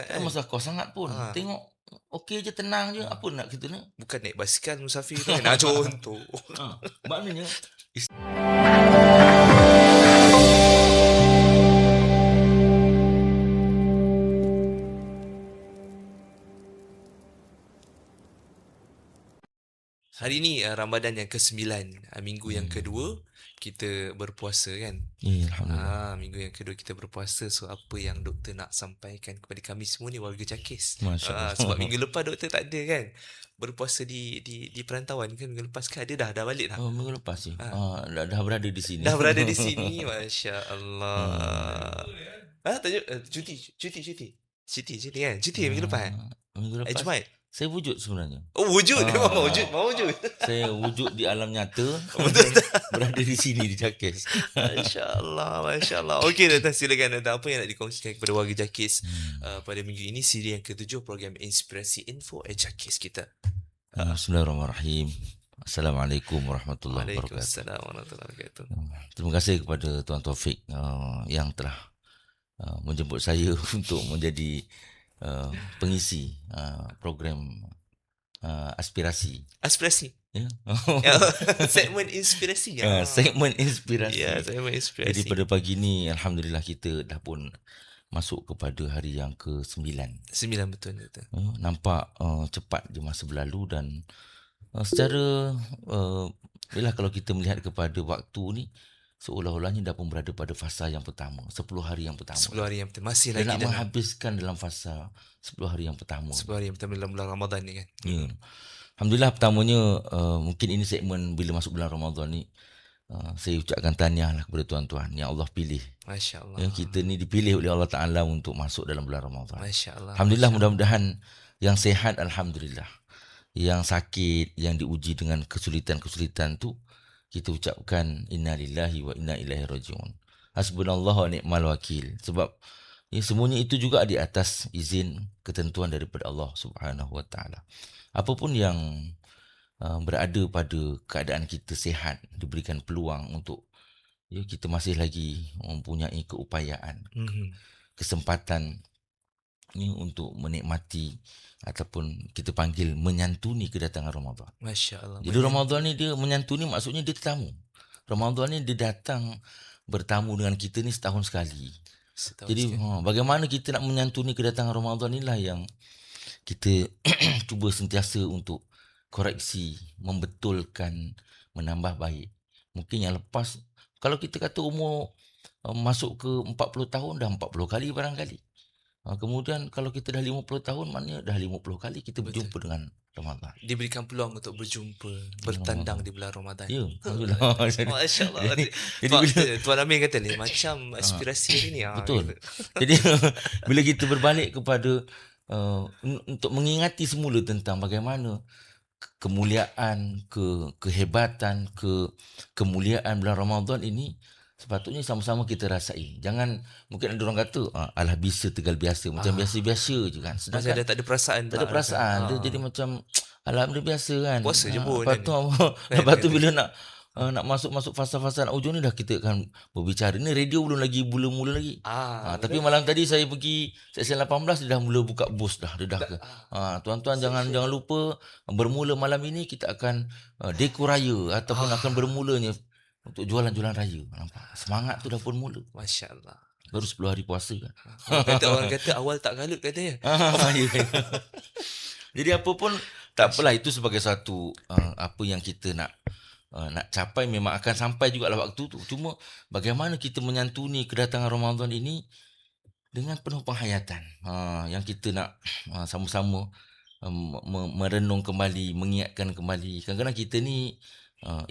Tak ada masalah kos sangat pun. Ah, Tengok okey je, tenang je, ah. apa nak kita ni? Bukan naik basikal musafir tu kan. Contoh. Maknanya Hari ni Ramadan yang ke-9, minggu yang kedua kita berpuasa kan. ya, alhamdulillah. Minggu yang kedua kita berpuasa. So apa yang doktor nak sampaikan kepada kami semua ni warga Cakis. Masya-Allah. Sebab minggu lepas doktor tak ada kan. Berpuasa di perantauan kan minggu lepas kan ada dah balik dah. Oh, minggu lepas je. Ah, Dah berada di sini. dah berada di sini, Masya Hmm. Allah. Tajuk cuti kan. Cuti minggu lepas kan. Minggu lepas Jumaat. saya wujud sebenarnya. Oh wujud. Memang Ah, wujud. saya wujud di alam nyata. Betul. Berada di sini di Cakis. Masya Allah. Okey, Doktor, silakan Doktor. Apa yang nak dikongsikan kepada warga Jakis pada minggu ini, siri yang ke-7 program Inspirasi Info Jakis kita. Bismillahirrahmanirrahim. Assalamualaikum warahmatullahi wabarakatuh. Waalaikumsalam warahmatullahi wabarakatuh. Terima kasih kepada Tuan Taufik yang telah menjemput saya untuk menjadi pengisi program aspirasi. Aspirasi. Ya. Segmen inspirasi. Segmen inspirasi. Ya, segmen Jadi inspirasi. pada pagi ni alhamdulillah kita dah pun masuk kepada hari yang ke-9. 9 betul Doktor. Nampak cepat je masa berlalu dan secara bila kalau kita melihat kepada waktu ni seolah-olahnya dah pun berada pada fasa yang pertama, 10 hari yang pertama. 10 hari yang pertama masih Dan lagi nak dalam menghabiskan dalam fasa 10 hari yang pertama. 10 hari yang pertama dalam bulan Ramadan ni kan. Ya. Alhamdulillah pertamanya mungkin ini segmen bila masuk bulan Ramadan ni saya ucapkan tahniah lah kepada tuan-tuan yang Allah pilih. Masya Allah. Ya, kita ni dipilih oleh Allah Ta'ala untuk masuk dalam bulan Ramadan. Masya Allah. Alhamdulillah, mudah-mudahan yang sehat alhamdulillah. Yang sakit, yang diuji dengan kesulitan-kesulitan tu kita ucapkan innalillahi wa inna ilaihi rajiun. Hasbunallahu wa ni'mal wakil. Sebab ya, semuanya itu juga di atas izin ketentuan daripada Allah Subhanahu wa taala. Apapun yang berada pada keadaan kita sehat, diberikan peluang untuk ya, kita masih lagi mempunyai keupayaan, kesempatan ni untuk menikmati ataupun kita panggil menyantuni kedatangan Ramadan. Masya Allah. Jadi Ramadan ni dia menyantuni, maksudnya dia tetamu. Ramadan ni dia datang bertamu dengan kita ni setahun sekali. Jadi bagaimana kita nak menyantuni kedatangan Ramadan inilah yang kita cuba sentiasa untuk koreksi, membetulkan, menambah baik. Mungkin yang lepas kalau kita kata umur masuk ke 40 tahun dah 40 kali barangkali. Kemudian kalau kita dah 50 tahun, maknanya dah 50 kali kita berjumpa dengan Ramadan. Diberikan peluang untuk berjumpa, bertandang di bulan Ramadan. Ya, alhamdulillah. Masya Allah. Tuan Amir kata ni macam aspirasi hari ni. Betul. Jadi bila kita berbalik kepada untuk mengingati semula tentang bagaimana kemuliaan, kehebatan, kemuliaan bulan Ramadan ini sepatutnya sama-sama kita rasai. Jangan, mungkin ada orang kata alah bisa tegal biasa, macam biasa-biasa je kan. Sedangkan ada tak ada perasaan. Tak ada perasaan. Dia jadi macam alhamdulillah biasa kan. Puasa je pun. Lepas tu bila nak masuk fasa-fasa nak ujung ni dah kita akan berbicara. Ni radio belum lagi mula-mula lagi. Tapi malam tadi saya pergi Seksyen 18 dia dah mula buka bus dah. Dia dah ke. Tuan-tuan jangan lupa bermula malam ini kita akan dekor raya ataupun akan bermulanya untuk jualan-jualan raya. Nampak? Semangat tu dah pun mula. Masya Allah. Baru 10 hari puasa kan. Orang kata awal tak kalut katanya. Jadi apa pun tak apalah, itu sebagai satu apa yang kita nak capai memang akan sampai jugalah waktu tu. Cuma bagaimana kita menyantuni kedatangan Ramadan ini dengan penuh penghayatan. Yang kita nak sama-sama merenung kembali, mengingatkan kembali. Kadang-kadang kita ni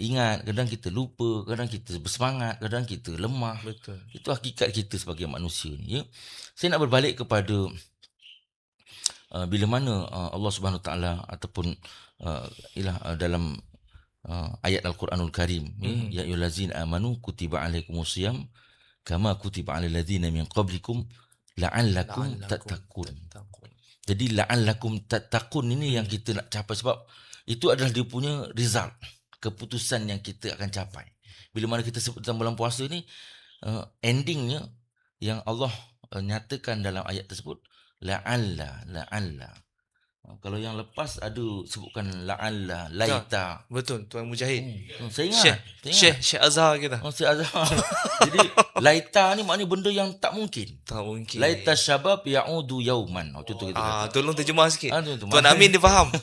ingat, kadang kita lupa, kadang kita bersemangat, kadang kita lemah. Betul. Itu hakikat kita sebagai manusia ni. Ya? Saya nak berbalik kepada bila mana Allah Subhanahu Taala ataupun dalam ayat Al-Quranul Karim, ya ayyuhallazina amanu kutiba alaikumusiyam kama kutiba alal ladzina min qablikum la'allakum tattaqun. Jadi la'allakum tattaqun ini yang kita nak capai, sebab itu adalah dia punya result, keputusan yang kita akan capai. Bila mana kita sebut dalam bulan puasa ni, endingnya yang Allah nyatakan dalam ayat tersebut, la'alla. Kalau yang lepas ada sebutkan la'alla, Betul. laita. Betul, Tuan Mujahid. Saya Syekh, ingat. Syekh Azhar kita. Saya Azhar. Jadi laita ni maknanya benda yang tak mungkin. Tak mungkin. Laita syabab ya'udu yauman. Contoh kita kata. Tolong terjemah sikit. Tu, Tuan Amin dia faham.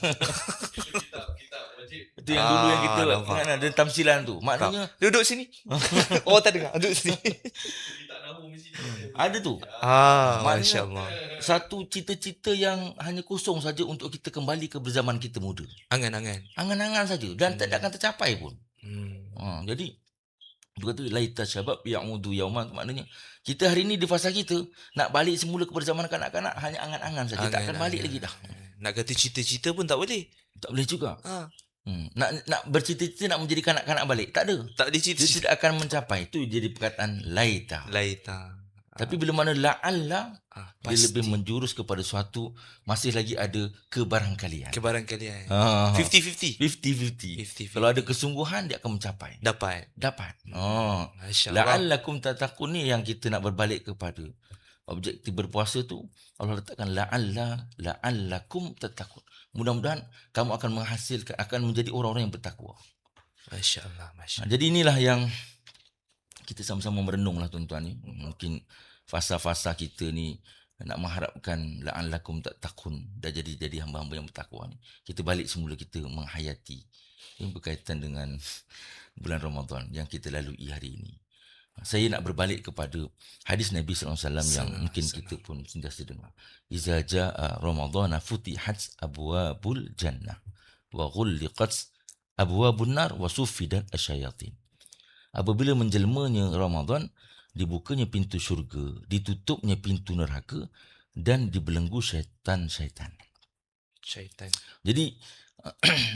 Itu yang dulu yang kita nampak. ingat ada tamsilan tu. Maknanya Duduk sini. Oh, tak dengar. Duduk sini. ada tu. Masya Allah. Satu cita-cita yang hanya kosong saja untuk kita kembali ke berzaman kita muda. Angan-angan. Angan-angan saja dan tak akan tercapai pun. Jadi dia kata laita syabab ya'udu yauman, maknanya kita hari ni di fasa kita nak balik semula ke berzaman kanak-kanak hanya angan-angan saja, tak akan balik lagi dah. Nak kata cita-cita pun tak boleh. Tak boleh juga. Nak bercita-cita nak menjadi kanak-kanak balik, tak ada. Tak ada Dia cita-cita. tidak akan mencapai. Itu jadi perkataan laita. Laita. Tapi bila mana la'alla, dia Pasti. lebih menjurus kepada suatu masih lagi ada kebarangkalian. Kebarangkalian. 50-50. 50-50. Kalau ada kesungguhan, dia akan mencapai. Dapat. Masya Allah. La'allakum tattaqun ni yang kita nak berbalik kepada objektif berpuasa tu. Allah letakkan la'allakum tattaqun. Mudah-mudahan kamu akan menghasilkan, akan menjadi orang-orang yang bertakwa. Masya Allah. Jadi inilah yang kita sama-sama merenung lah tuan-tuan ni. Mungkin fasa-fasa kita ni nak mengharapkan la'allakum tattaqun dah jadi hamba-hamba yang bertakwa ni. Kita balik semula, kita menghayati yang berkaitan dengan bulan Ramadan yang kita lalui hari ini. Saya nak berbalik kepada hadis Nabi SAW yang mungkin kita pun sentiasa dengar. Iza jaa Ramadhana futihat abwabul jannah wa ghulliqat abwabun nar wa suffidat asyayatin. Apabila menjelmanya Ramadan, dibukanya pintu syurga, ditutupnya pintu neraka dan dibelenggu syaitan-syaitan. Jadi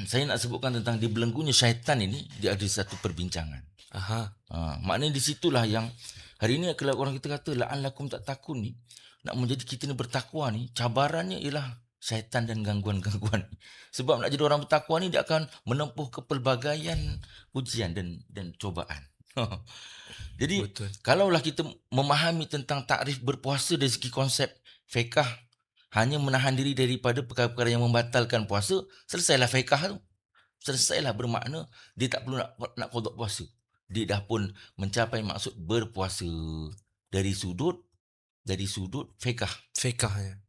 saya nak sebutkan tentang dibelenggunya syaitan ini, dia ada satu perbincangan. Maknanya di situlah yang hari ini kalau orang kita kata la'allakum tattaqun ni, nak menjadi kita ni bertakwa ni, cabarannya ialah syaitan dan gangguan-gangguan. Sebab nak jadi orang bertakwa ni, dia akan menempuh kepelbagaian ujian dan cobaan. Jadi Betul. kalaulah kita memahami tentang takrif berpuasa dari segi konsep fiqh, hanya menahan diri daripada perkara-perkara yang membatalkan puasa, selesailah fiqh tu. Selesailah, bermakna dia tak perlu nak qada puasa. Dia dah pun mencapai maksud berpuasa dari sudut fiqh. Fiqhnya.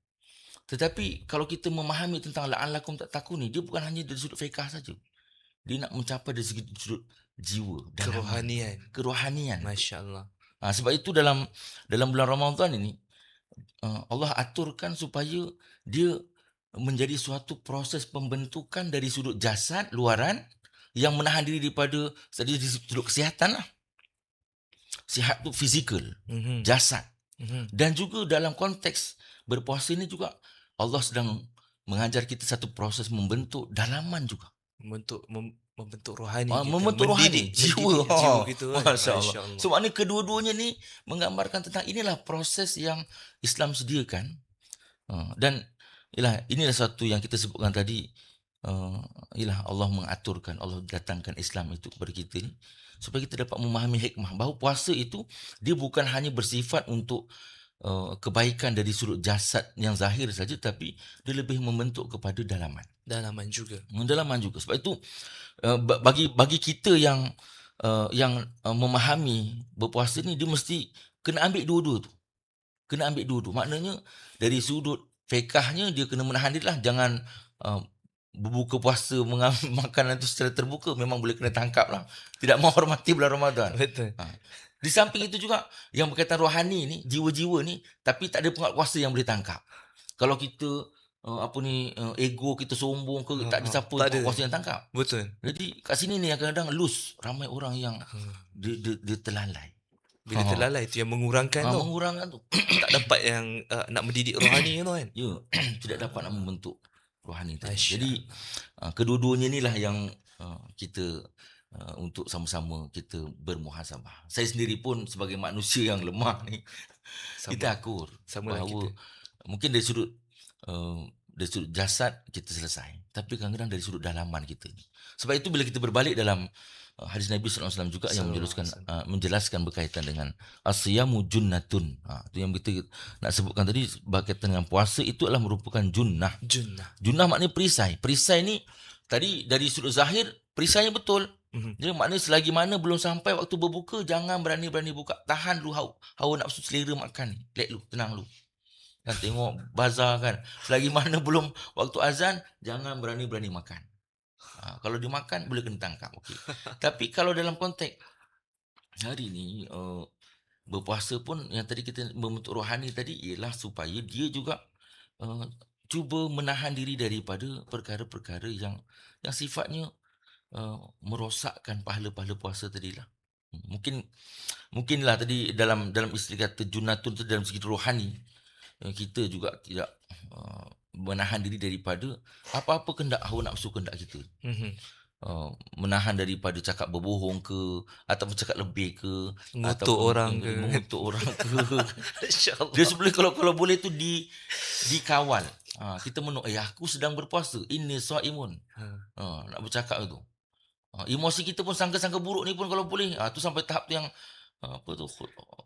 Tetapi kalau kita memahami tentang la'allakum tattaqun ni, dia bukan hanya dari sudut fiqh saja. Dia nak mencapai dari segi sudut jiwa, kerohanian. Masya Allah. Sebab itu dalam bulan Ramadan ini Allah aturkan supaya dia menjadi suatu proses pembentukan dari sudut jasad luaran yang menahan diri daripada dari sudut kesihatan lah. Sihat tu fizikal, jasad. Dan juga dalam konteks berpuasa ini juga Allah sedang mengajar kita satu proses membentuk dalaman juga. Membentuk rohani kita. Membentuk rohani, jiwa kita. Masya Allah. So maknanya kedua-duanya ni menggambarkan tentang inilah proses yang Islam sediakan. Dan inilah satu yang kita sebutkan tadi. Ialah Allah mengaturkan, Allah datangkan Islam itu kepada kita ni supaya kita dapat memahami hikmah bahawa puasa itu dia bukan hanya bersifat untuk kebaikan dari sudut jasad yang zahir saja, tapi dia lebih membentuk kepada dalaman juga. Sebab itu bagi kita yang memahami berpuasa ni, dia mesti kena ambil dua-dua tu. Maknanya dari sudut fiqhnya dia kena menahan diri lah, jangan berbuka puasa mengambil makanan itu secara terbuka, memang boleh kena tangkap lah. Tidak menghormati bulan Ramadan. Betul. Di samping itu juga yang berkaitan rohani ni, jiwa-jiwa ni, tapi tak ada penguasa yang boleh tangkap. Kalau kita ego kita sombong ke, tak ada siapa penguasa yang tangkap. Betul. Jadi kat sini ni kadang-kadang loose, ramai orang yang dia terlalai. Bila terlalai itu yang mengurangkan tu. Mengurangkan tu. Tak dapat yang nak mendidik rohani tu kan. Ya, tidak dapat nak membentuk rohani tadi. Jadi kedua-duanya inilah yang kita untuk sama-sama kita bermuhasabah. Saya sendiri pun sebagai manusia yang lemah ni, kita akur bahawa mungkin dari sudut jasad kita selesai, tapi kadang-kadang dari sudut dalaman kita ni. Sebab itu bila kita berbalik dalam hadis Nabi SAW juga yang Sallallahu alaihi menjelaskan berkaitan dengan asyamu junnatun. Itu yang kita nak sebutkan tadi berkaitan dengan puasa, itu adalah merupakan junnah. Junnah. Junnah maknanya perisai. Perisai ni tadi dari sudut zahir perisainya betul. Jadi maknanya selagi mana belum sampai waktu berbuka, jangan berani-berani buka. Tahan dulu hawa nafsu selera makan. Let lu, tenang lu. Dan tengok bazar kan. Selagi mana belum waktu azan, jangan berani-berani makan. Kalau dimakan boleh kena tangkap. Okay. Tapi kalau dalam konteks hari ni berpuasa pun yang tadi kita membentuk rohani tadi ialah supaya dia juga cuba menahan diri daripada perkara-perkara yang sifatnya merosakkan pahala-pahala puasa tadilah. Mungkinlah tadi dalam istilah kata junnatun tu dalam segi rohani, kita juga tidak menahan diri daripada apa-apa kehendak hawa nafsu kehendak kita. Menahan daripada cakap berbohong ke, ataupun cakap lebih ke, Mengutuk orang ke. mengutuk orang ke. InsyaAllah. Dia sebenarnya kalau boleh tu dikawal. Kita aku sedang berpuasa, inni shaimun. Nak bercakap tu. Emosi kita pun sangka-sangka buruk ni pun kalau boleh, tu sampai tahap tu yang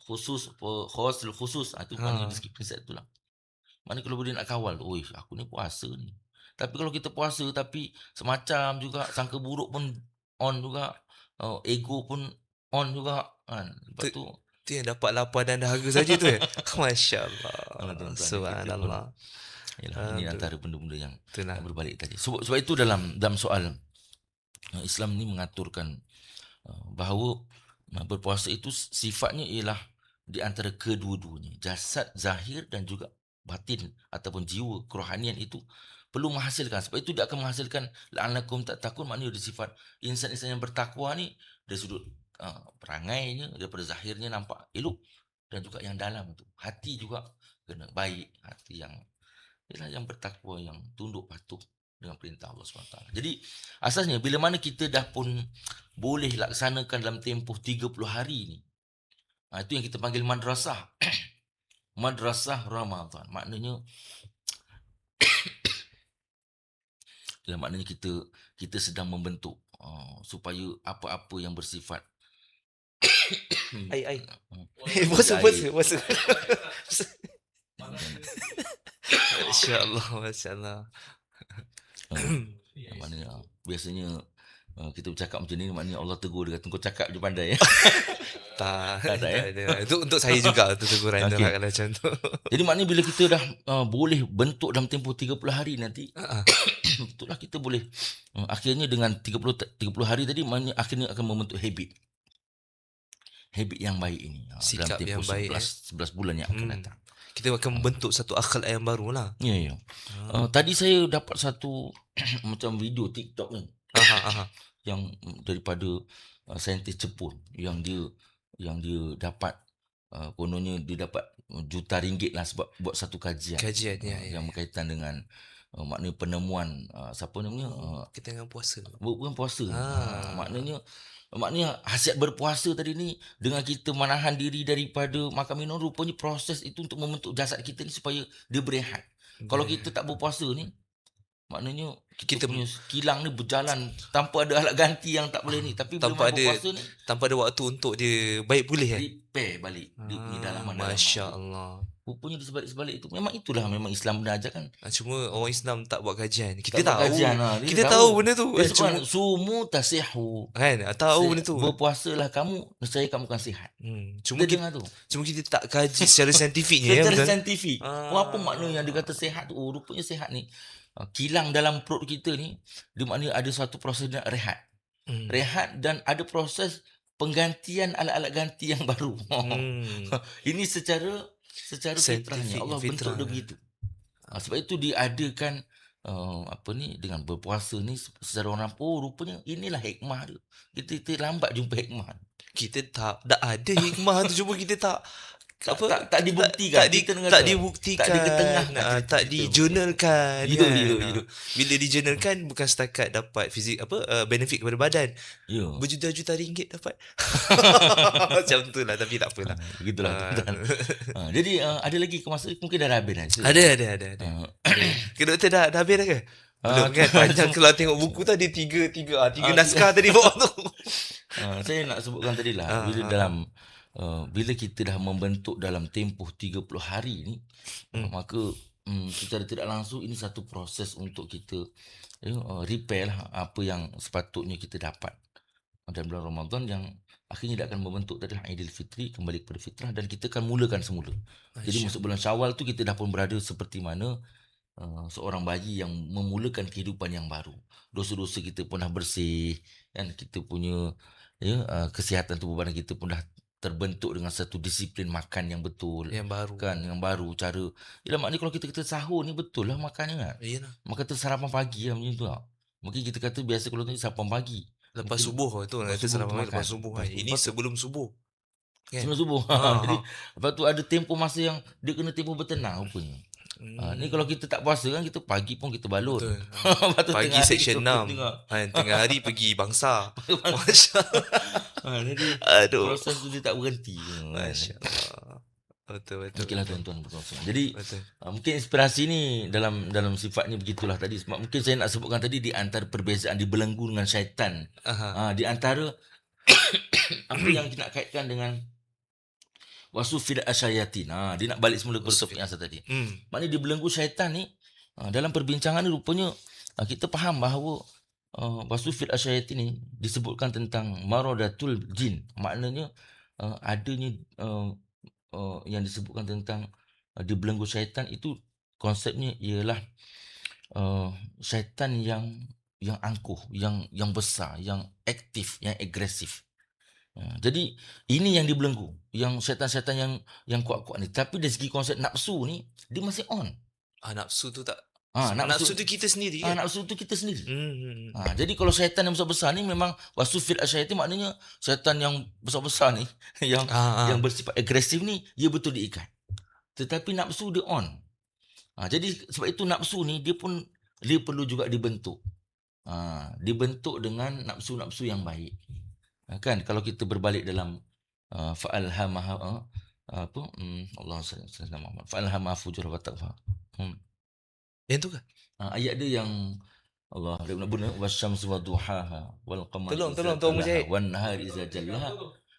khusus. Tu maknanya prinsip tu lah. Mana kalau boleh nak kawal, aku ni puasa ni. Tapi kalau kita puasa tapi semacam juga, sangka buruk pun on juga, ego pun on juga kan. Lepas tu yang dapat lapar dan dahaga saja tu. Masya-Allah. tuan-tuan, Subhanallah. ini antara benda-benda yang Itulah. berbalik tadi. Sebab itu dalam soal Islam ni mengaturkan bahawa berpuasa itu sifatnya ialah di antara kedua-duanya, jasad zahir dan juga batin ataupun jiwa kerohanian itu perlu menghasilkan. Sebab itu dia akan menghasilkan la'allakum tattaqun, maknanya dia sifat insan-insan yang bertakwa ni dari sudut perangainya, daripada zahirnya nampak elok, dan juga yang dalam tu hati juga kena baik, hati yang ialah yang bertakwa, yang tunduk patuh dengan perintah Allah SWT. Jadi asasnya bila mana kita dah pun boleh laksanakan dalam tempoh 30 hari ni, itu yang kita panggil madrasah. Madrasah Ramadan. Maknanya kita sedang membentuk supaya apa-apa yang bersifat Ai. Puasa. Masya-Allah. Maknanya biasanya kita bercakap macam ni, maknanya Allah tegur, dia kata kau cakap je pandai. Tak ada, ada. Itu untuk saya juga tu teguran tu kalau macam tu. Jadi maknanya bila kita dah boleh bentuk dalam tempoh 30 hari nanti, betullah kita boleh akhirnya dengan 30 hari tadi, maknanya akhirnya akan membentuk habit yang baik ini. Sikap dalam tempoh yang baik, 11 bulan yang akan datang. Kita akan membentuk satu akhlak yang baru lah. Ya. Tadi saya dapat satu macam video TikTok ni. Yang daripada saintis Jepun yang dia dapat kononnya dia dapat juta ringgit lah sebab buat satu kajian yang berkaitan dengan maknanya penemuan siapa namanya kita dengan puasa. Bukan puasa. Maknanya hasiat berpuasa tadi ni, dengan kita menahan diri daripada makan minum, rupanya proses itu untuk membentuk jasad kita ni supaya dia berehat. Kalau kita tak berpuasa ni, maknanya kita punya kilang ni berjalan tanpa ada alat ganti yang tak boleh ni. Tapi tanpa bila berpuasa ni, tanpa ada waktu untuk dia baik pulih repair balik dia punya dalaman. Masya-Allah. Rupanya di sebalik itu memang Islam mengajarkan. Cuma orang Islam tak buat kajian. Kita tak tahu. Kita tahu benda tu. Cuma sumu tasihu. Kan, tahu benda tu. Berpuasalah kamu, nescaya kamu akan sihat. Cuma kita tak kaji secara saintifiknya. Secara saintifik. Apa makna yang dia kata sihat tu? Rupanya sihat ni, kilang dalam perut kita ni, dia maknanya ada satu proses nak rehat. Rehat dan ada proses penggantian alat-alat ganti yang baru. Ini secara fitrahnya Allah bentuk dia begitu. Sebab itu diadakan dengan berpuasa ni secara orang rupanya inilah hikmah dia. Kita lambat jumpa hikmah. Kita tak ada hikmah tu, cuma kita tak dibuktikan. Tak dibuktikan. Tak diketengahkan. Tak dijurnalkan. Ya. Bila dijurnalkan bukan setakat dapat benefit kepada badan. Berjuta-juta ringgit dapat. Macam tu lah, tapi tak apalah. Begitulah. Jadi ada lagi ke masa mungkin dah habis kan? Ada. Ke doktor dah habis dah ke? Belum kan? Panjang kalau tengok buku tu ada tiga naskah tadi bawah tu. Saya nak sebutkan tadi lah, Ah, bila ah, ah. dalam bila kita dah membentuk dalam tempoh 30 hari ni, Hmm. maka secara tidak langsung ini satu proses untuk kita repair lah apa yang sepatutnya kita dapat dalam bulan Ramadan, yang akhirnya dia akan membentuk tadi Aidilfitri kembali kepada fitrah, dan kita akan mulakan semula. Jadi Masya masuk bulan Syawal tu kita dah pun berada seperti mana seorang bayi yang memulakan kehidupan yang baru. Dosa-dosa kita pun dah bersih, dan kita punya kesihatan tubuh badan kita pun dah terbentuk dengan satu disiplin makan yang betul, yang baru. kan, yang baru cara. Yalah, maknanya kalau kita sahur ni betul lah makannya kan. Iyalah. Maka tu sarapan pagi lah macam tu lah. Mungkin kita kata biasa kalau tu sarapan pagi. Lepas Mungkin subuh itu lepas nanti subuh kita sarapan pagi makan. lepas subuh kan. Lepas tu, Ini lepas tu sebelum subuh. Kan? sebelum subuh. Ha, Jadi ha. lepas tu ada tempoh masa yang dia kena tempoh bertenang rupanya. Ni kalau kita tak puasa kan, kita pagi pun kita balut. Betul. Lepas tu Pagi tengah hari section kita 6. tengok. Tengah hari pergi bangsa. Masya Jadi Aduh. proses tu dia tak berhenti. Masya Allah. Betul, betul. Okeylah betul. tuan-tuan berkongsi. Jadi Betul. mungkin inspirasi ni dalam sifatnya begitulah tadi. Sebab mungkin saya nak sebutkan tadi di antara perbezaan dibelenggu dengan syaitan. Aha. Di antara apa yang kita nak kaitkan dengan wasufil asyayatin. Dia nak balik semula kepada topik asal tadi. Maknanya dibelenggu syaitan ni, dalam perbincangan ni rupanya kita faham bahawa wasufil asyayatin ni disebutkan tentang maradatul jin. Maknanya adanya yang disebutkan tentang dibelenggu syaitan itu, konsepnya ialah syaitan yang angkuh, yang besar, yang aktif, yang agresif. Jadi ini yang dibelenggu, yang syaitan-syaitan yang kuat-kuat ni. Tapi dari segi konsep nafsu ni, dia masih on. Nafsu tu tak. Nafsu Nafsu tu kita sendiri kan? nafsu tu kita sendiri. Hmm. Jadi kalau syaitan yang besar-besar ni memang wasufil asyayatin, maknanya syaitan yang besar-besar ni yang bersifat agresif ni, dia betul diikat. Tetapi nafsu dia on. Jadi sebab itu nafsu ni dia perlu juga dibentuk. Dibentuk dengan nafsu-nafsu yang baik. Kan kalau kita berbalik dalam fa'alhamaha apa Allah sallallahu Muhammad fa'alhamaha fujur wa taqwa. Yang tu kan? Ayat dia yang Allah dia nak guna wasyamsu wadduhaha wal qamari Tolong Mujahid. wan nahari idza jallaha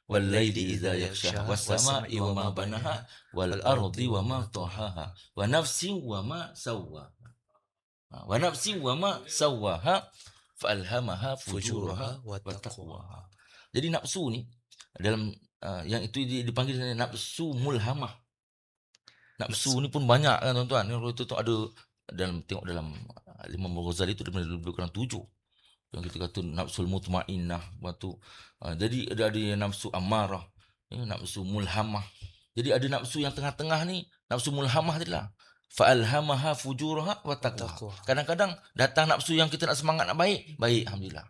wal laili idza yaghshaha was sama'i wa ma banaha wal ardi wa ma tahaha wa nafsin wa ma sawwaha wa nafsin wa ma sawwaha fa'alhamaha fujuraha wa taqwaha. Jadi nafsu ni dalam yang itu dipanggil nafsu mulhamah. Nafsu ni pun banyak kan tuan-tuan. Kalau tu ada tengok dalam Imam Ghazali itu ada lebih kurang 7. Yang kita kata nafsul mutmainnah, waktu jadi ada nafsu amarah, nafsu mulhamah. Jadi ada nafsu yang tengah-tengah ni, nafsu mulhamah adalah fa'alhamaha fujuraha wa taqwa. Kadang-kadang datang nafsu yang kita nak semangat nak baik, alhamdulillah.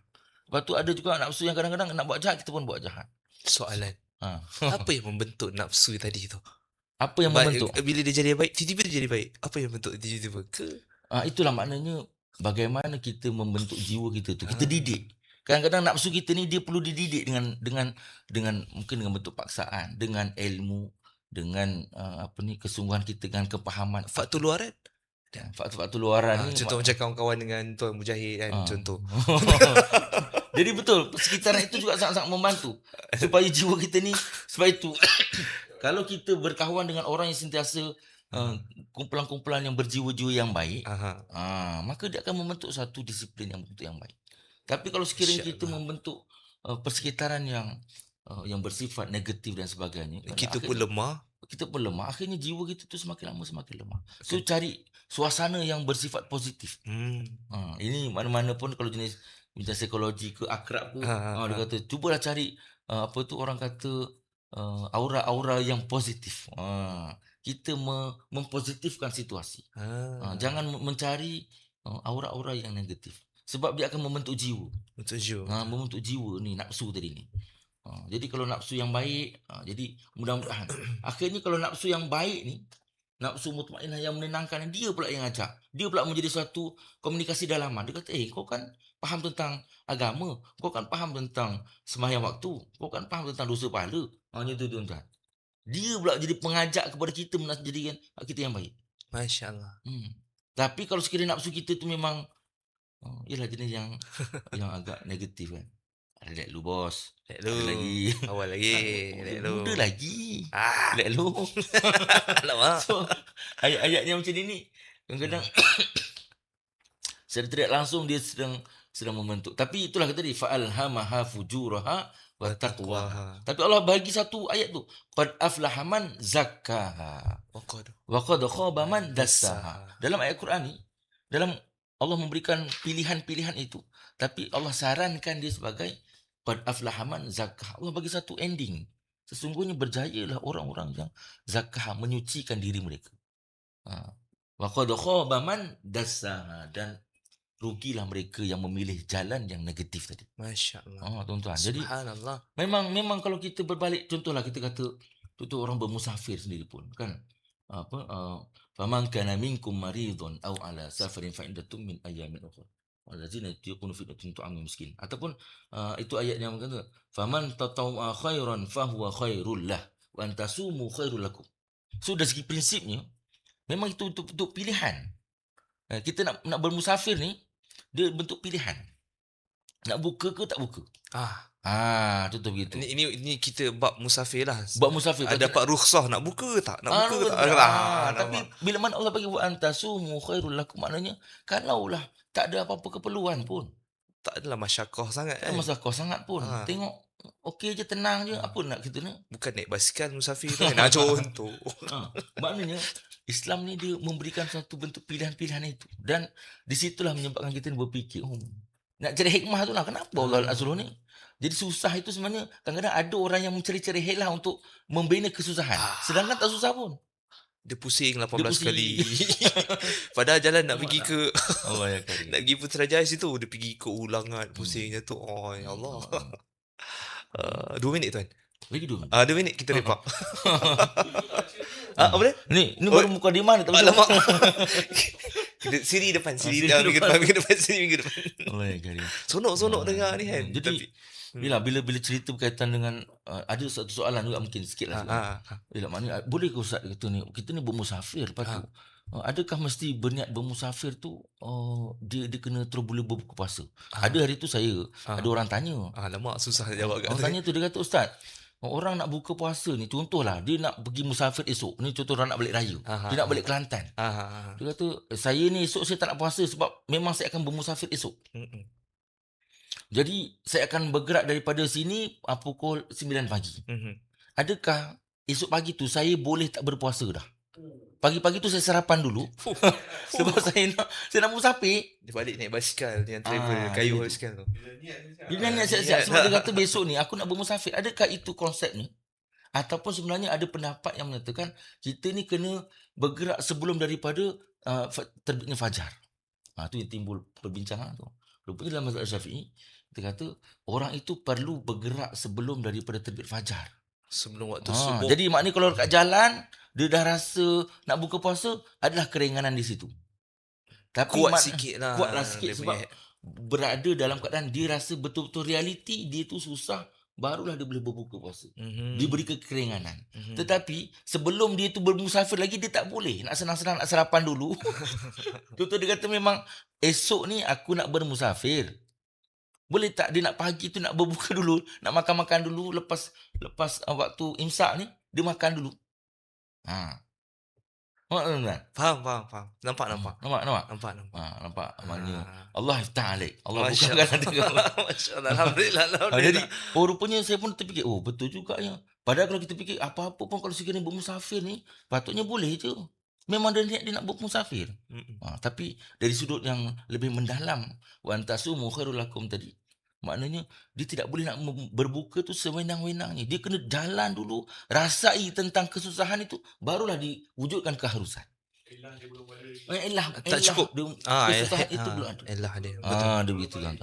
Lepas tu ada juga nafsu yang kadang-kadang nak buat jahat, kita pun buat jahat. Soalan. Apa yang membentuk nafsu tadi tu? Apa yang membentuk? Bila dia jadi baik, tiba-tiba dia jadi baik. Apa yang membentuk tiba-tiba ke? Itulah maknanya bagaimana kita membentuk jiwa kita tu. Kita didik. Kadang-kadang nafsu kita ni dia perlu dididik dengan mungkin dengan bentuk paksaan, dengan ilmu, dengan kesungguhan kita, dengan kepahaman. Faktor luaran? Faktor luaran ni contoh macam kawan-kawan dengan Tuan Mujahid kan, contoh. Jadi betul, sekitaran itu juga sangat-sangat membantu supaya jiwa kita ni, sebab itu kalau kita berkawan dengan orang yang sentiasa kumpulan-kumpulan yang berjiwa-jiwa yang baik, maka dia akan membentuk satu disiplin yang baik. Tapi kalau sekiranya kita membentuk persekitaran yang bersifat negatif dan sebagainya, kita pun lemah. Akhirnya jiwa kita tu semakin lama semakin lemah. So cari suasana yang bersifat positif. Ini mana-mana pun kalau jenis psikologi ke akrab ke, dia kata cubalah cari orang kata aura-aura yang positif. Kita mempositifkan situasi. Jangan mencari aura-aura yang negatif. Sebab dia akan membentuk jiwa. Membentuk jiwa ni, nafsu tadi ni. Jadi kalau nafsu yang baik, jadi mudah-mudahan akhirnya kalau nafsu yang baik ni, nafsu mutmainnah yang menenangkan, dia pula yang ajak. Dia pula menjadi suatu komunikasi dalaman. Dia kata, kau kan faham tentang agama, kau kan faham tentang sembahyang waktu, kau kan faham tentang dosa pahala. Hanya tu tuan-tuan. Dia pula jadi pengajak kepada kita menjadikan kita yang baik. Masya Allah. Tapi kalau sekiranya nafsu kita tu memang ialah jenis yang agak negatif kan. Relax dulu bos. Relax Ada dulu. lagi. Awal lagi. Relax dulu. Muda lagi. Ah, Relax dulu. alamak. So, ayat-ayatnya macam ni ni. Kadang-kadang secara tidak langsung dia sedang membentuk. Tapi itulah kata dia fa'alhamaha fujuraha wa taqwaha. Tapi Allah bagi satu ayat tu. Qad aflaha man zakkaha Waqad wa qad khaba man dassaha. dassaha. Dalam ayat Quran ni, dalam Allah memberikan pilihan-pilihan itu, tapi Allah sarankan dia sebagai qad aflaha man zakkaha. Allah bagi satu ending. Sesungguhnya berjayalah orang-orang yang zakkaha, menyucikan diri mereka. Wa qad khaba man dassaha, dan rugilah mereka yang memilih jalan yang negatif tadi. Masya Allah. Tuan-tuan. Jadi Subhanallah. memang kalau kita berbalik, contohlah kita kata contoh orang bermusafir sendiri pun kan. Faman kana minkum maridun aw ala safarin fa iddatun min ayamin ukhra. Wallazina yutiquna fidyatun ta'amu miskin. Ataupun itu ayat yang kata faman tatawwa khairan fahuwa khairul lah wa antasumu khairul lakum. So dari segi prinsipnya memang itu untuk pilihan. Kita nak bermusafir ni dia bentuk pilihan. Nak buka ke tak buka? Contoh begitu. Ini kita bab musafir lah. Buat musafir. Ada dapat rukhsah nak buka ke tak? Nak buka ke tak? Tapi bila mana Allah bagi wa antasumu khairul lakum, maknanya kalaulah tak ada apa-apa keperluan pun, tak adalah masyakoh sangat tak masalah kau sangat pun. Tengok okey je, tenang je. Apa nak kita ni? Bukan naik basikal musafir tu. Nak contoh. Maknanya Islam ni dia memberikan satu bentuk pilihan-pilihan itu. Dan di situlah menyebabkan kita ni berfikir, nak cari hikmah tu lah. Kenapa Allah suruh ni? Jadi susah itu sebenarnya kadang-kadang ada orang yang mencari-cari helah untuk membina kesusahan. Sedangkan tak susah pun. Dia pusing 18 kali. Padahal jalan nak pergi ke Allah ya karim. nak pergi Putrajaya situ, dia pergi ke Ulangan, pusingnya tu. Oh ya Allah. 2 minit tuan. Lagi 2 minit. 2 minit kita repak. Apa dia? Ni baru muka di mana tak betul. Alamak. Siri depan, siri minggu depan, siri minggu depan. Allah ya karim. Sonok dengar ni kan. Jadi bila cerita berkaitan dengan ada satu soalan juga mungkin sikit lah. Bila mana boleh ke Ustaz kata ni kita ni bermusafir, lepas tu adakah mesti berniat bermusafir tu dia kena terus boleh berbuka puasa? Ada hari tu saya ada orang tanya. Alamak, susah jawab kat Orang tanya tu, dia kata Ustaz, orang nak buka puasa ni, contohlah dia nak pergi musafir esok. Ni contoh orang nak balik raya. Dia nak balik Kelantan. Dia kata saya ni esok saya tak nak puasa sebab memang saya akan bermusafir esok. Jadi saya akan bergerak daripada sini pukul 9 pagi. Adakah esok pagi tu saya boleh tak berpuasa dah? Pagi-pagi tu saya sarapan dulu. Sebab saya nak musafir. Dia balik naik basikal yang travel kayu basikal tu. Dia niat siap-siap sebab dia kata besok ni aku nak bermusafir. Adakah itu konsepnya? Ataupun sebenarnya ada pendapat yang mengatakan kita ni kena bergerak sebelum daripada terbitnya fajar. Tu yang timbul perbincangan tu. Rupanya dalam mazhab Syafi'i kita kata orang itu perlu bergerak sebelum daripada terbit fajar. Sebelum waktu subuh. Jadi maknanya kalau kat jalan dia dah rasa nak buka puasa, adalah keringanan di situ. Tapi kuatlah sikit sebab berada dalam keadaan dia rasa betul-betul realiti dia tu susah, barulah dia boleh berbuka puasa. Diberi kekeringanan. Tetapi sebelum dia tu bermusafir lagi, dia tak boleh. Nak senang-senang nak sarapan dulu. Tuan-tuan dia kata memang esok ni aku nak bermusafir. Boleh tak dia nak pagi tu nak berbuka dulu, nak makan-makan dulu, lepas waktu imsak ni dia makan dulu. Faham. Nampak. Nampak maknanya Allah iftah alaik. Allah Masya bukakan hati. Masya-Allah. Alhamdulillah. Jadi rupanya saya pun terfikir, betul juga ya. Padahal kalau kita fikir apa-apa pun kalau sekiranya bermusafir ni patutnya boleh je. Memang dia niat dia nak bermusafir. Tapi dari sudut yang lebih mendalam, wa antasumu khairul lakum tadi, maknanya dia tidak boleh nak berbuka tu sewenang-wenangnya. Dia kena jalan dulu, rasai tentang kesusahan itu, barulah diwujudkan keharusan. Tak cukup. Kesusahan itu belum ada. Elah dia. Dia begitu kan.